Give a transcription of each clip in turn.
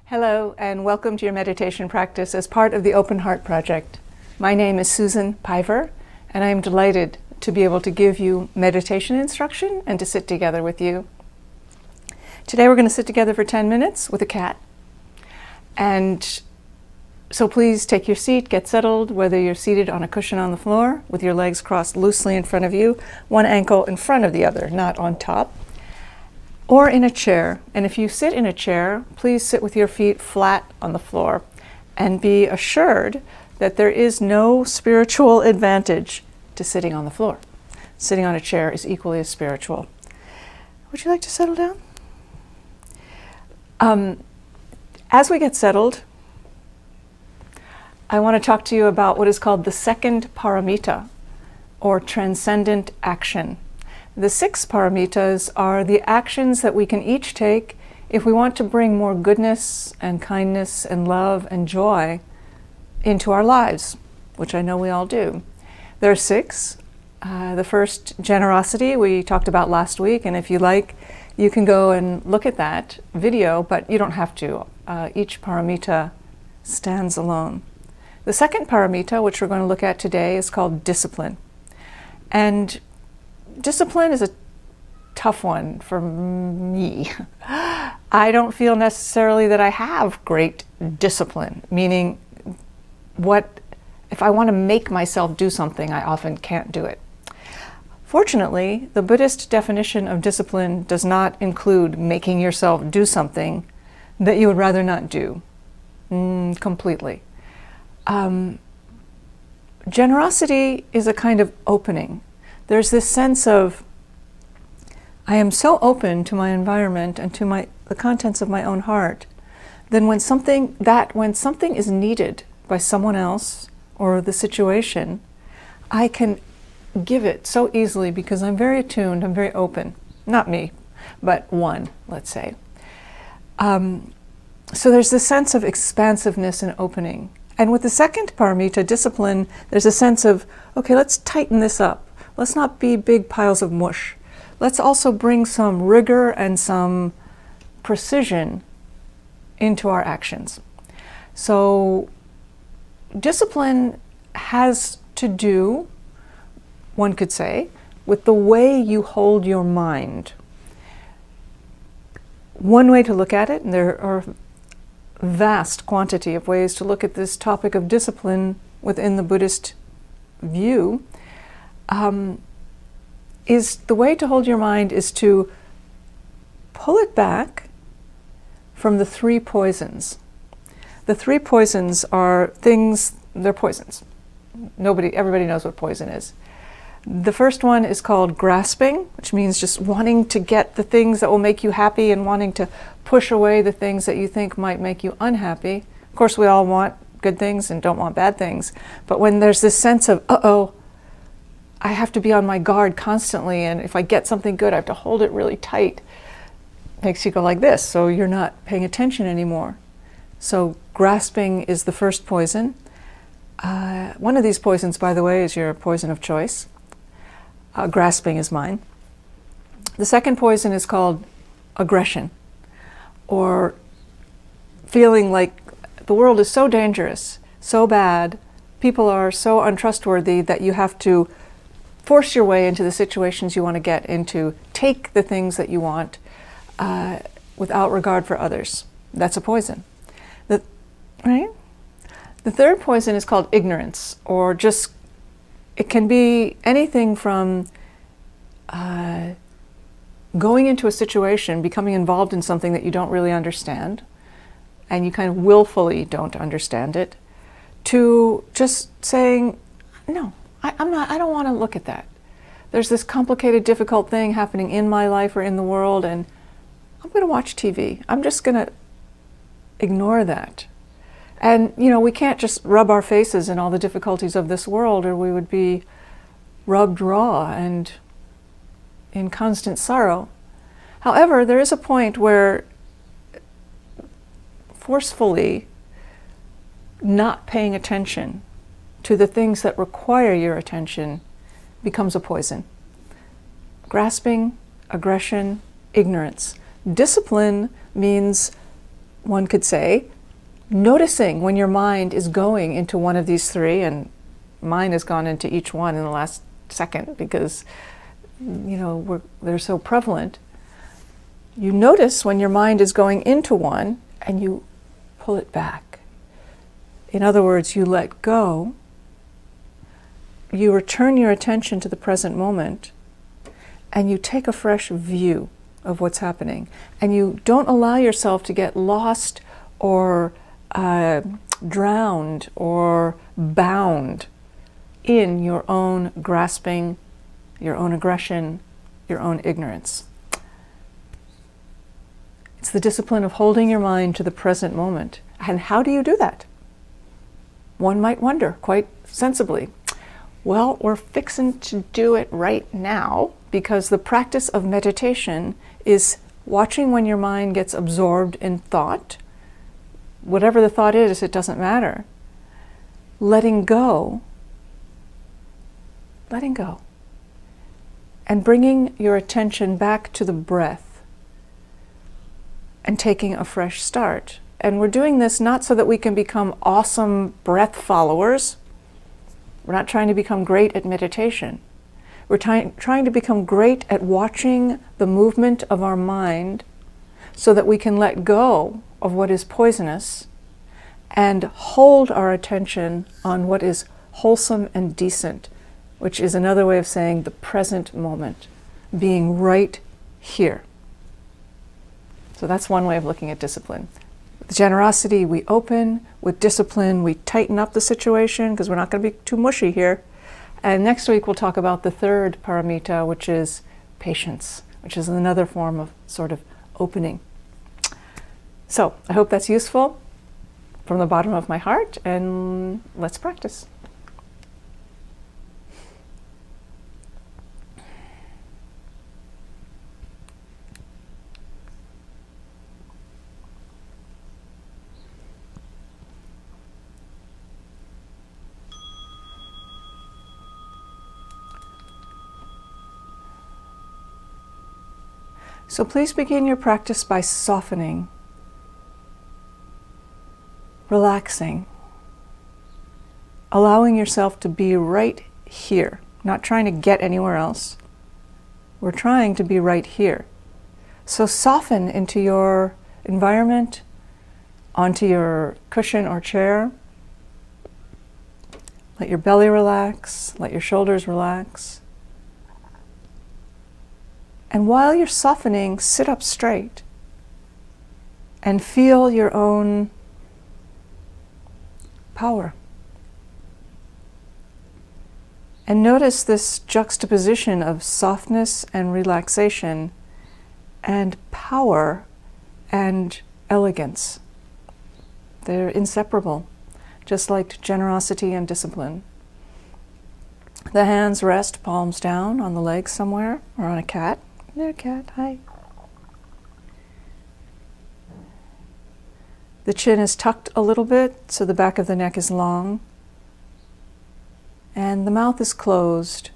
Hello, and welcome to your meditation practice as part of the Open Heart Project. My name is Susan Piver, and I am delighted to be able to give you meditation instruction and to sit together with you. Today we're going to sit together for 10 minutes with a cat. And so please take your seat, get settled, whether you're seated on a cushion on the floor with your legs crossed loosely in front of you, one ankle in front of the other, not on top, or in a chair. And if you sit in a chair, please sit with your feet flat on the floor and be assured that there is no spiritual advantage to sitting on the floor. Sitting on a chair is equally as spiritual. Would you like to settle down? As we get settled, I want to talk to you about what is called the second paramita, or transcendent action. The 6 paramitas are the actions that we can each take if we want to bring more goodness and kindness and love and joy into our lives, which I know we all do. There are 6. The first, generosity, we talked about last week, and if you like, you can go and look at that video, but you don't have to. Each paramita stands alone. The second paramita, which we're going to look at today, is called discipline. And discipline is a tough one for me. I don't feel necessarily that I have great discipline, meaning if I want to make myself do something, I often can't do it. Fortunately, the Buddhist definition of discipline does not include making yourself do something that you would rather not do completely. Generosity is a kind of opening. There's this sense of, I am so open to my environment and to the contents of my own heart, then when something is needed by someone else or the situation, I can give it so easily because I'm very attuned, I'm very open. Not me, but one, let's say. So there's this sense of expansiveness and opening. And with the second paramita, discipline, there's a sense of, okay, let's tighten this up. Let's not be big piles of mush. Let's also bring some rigor and some precision into our actions. So discipline has to do, one could say, with the way you hold your mind. One way to look at it, and there are a vast quantity of ways to look at this topic of discipline within the Buddhist view, is the way to hold your mind is to pull it back from the 3 poisons. The 3 poisons are things, they're poisons. Everybody knows what poison is. The first one is called grasping, which means just wanting to get the things that will make you happy and wanting to push away the things that you think might make you unhappy. Of course, we all want good things and don't want bad things. But when there's this sense of, uh-oh, I have to be on my guard constantly, and if I get something good, I have to hold it really tight. Makes you go like this, so you're not paying attention anymore. So grasping is the first poison. One of these poisons, by the way, is your poison of choice. Grasping is mine. The second poison is called aggression, or feeling like the world is so dangerous, so bad, people are so untrustworthy that you have to force your way into the situations you want to get into, take the things that you want without regard for others. That's a poison. Right? The third poison is called ignorance, or just, it can be anything from going into a situation, becoming involved in something that you don't really understand, and you kind of willfully don't understand it, to just saying, no, I don't want to look at that. There's this complicated, difficult thing happening in my life or in the world, and I'm going to watch TV. I'm just going to ignore that. And, you know, we can't just rub our faces in all the difficulties of this world, or we would be rubbed raw and in constant sorrow. However, there is a point where forcefully not paying attention to the things that require your attention becomes a poison. Grasping, aggression, ignorance. Discipline means one could say, noticing when your mind is going into one of these three, and mine has gone into each one in the last second because, they're so prevalent. You notice when your mind is going into one and you pull it back. In other words, you let go. You return your attention to the present moment and you take a fresh view of what's happening. And you don't allow yourself to get lost or drowned or bound in your own grasping, your own aggression, your own ignorance. It's the discipline of holding your mind to the present moment. And how do you do that? One might wonder, quite sensibly. Well, we're fixing to do it right now, because the practice of meditation is watching when your mind gets absorbed in thought. Whatever the thought is, it doesn't matter. Letting go, and bringing your attention back to the breath and taking a fresh start. And we're doing this not so that we can become awesome breath followers. We're not trying to become great at meditation. We're trying to become great at watching the movement of our mind so that we can let go of what is poisonous and hold our attention on what is wholesome and decent, which is another way of saying the present moment, being right here. So that's one way of looking at discipline. With generosity, we open. With discipline, we tighten up the situation because we're not going to be too mushy here. And next week, we'll talk about the third paramita, which is patience, which is another form of sort of opening. So I hope that's useful from the bottom of my heart, and let's practice. So please begin your practice by softening, relaxing, allowing yourself to be right here, not trying to get anywhere else. We're trying to be right here. So soften into your environment, onto your cushion or chair. Let your belly relax, let your shoulders relax. And while you're softening, sit up straight and feel your own power. And notice this juxtaposition of softness and relaxation and power and elegance. They're inseparable, just like generosity and discipline. The hands rest palms down on the legs somewhere or on a cat. There, cat, hi. The chin is tucked a little bit, so the back of the neck is long. And the mouth is closed.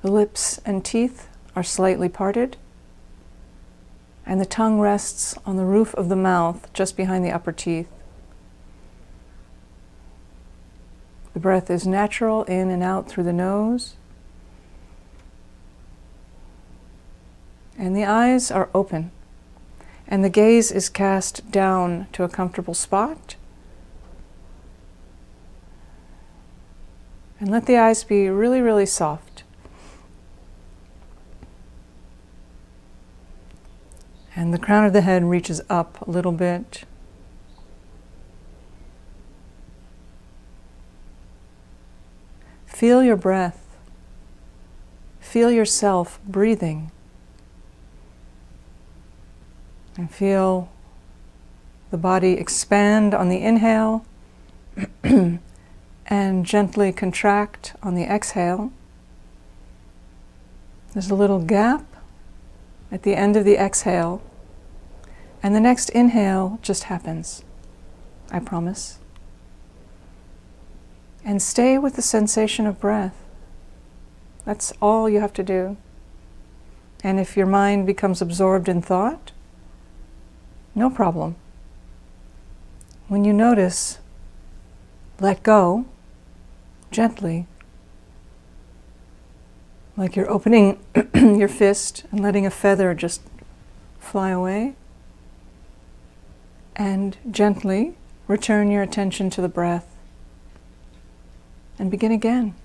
The lips and teeth are slightly parted. And the tongue rests on the roof of the mouth, just behind the upper teeth. The breath is natural, in and out through the nose. And the eyes are open. And the gaze is cast down to a comfortable spot. And let the eyes be really, really soft. And the crown of the head reaches up a little bit. Feel your breath. Feel yourself breathing. And feel the body expand on the inhale and gently contract on the exhale. There's a little gap at the end of the exhale, and the next inhale just happens, I promise. And stay with the sensation of breath. That's all you have to do. And if your mind becomes absorbed in thought, No problem. When you notice, let go gently, like you're opening your fist and letting a feather just fly away. And gently return your attention to the breath and begin again.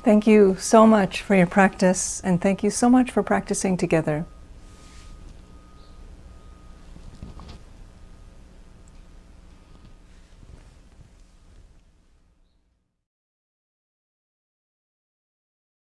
Thank you so much for your practice, and thank you so much for practicing together.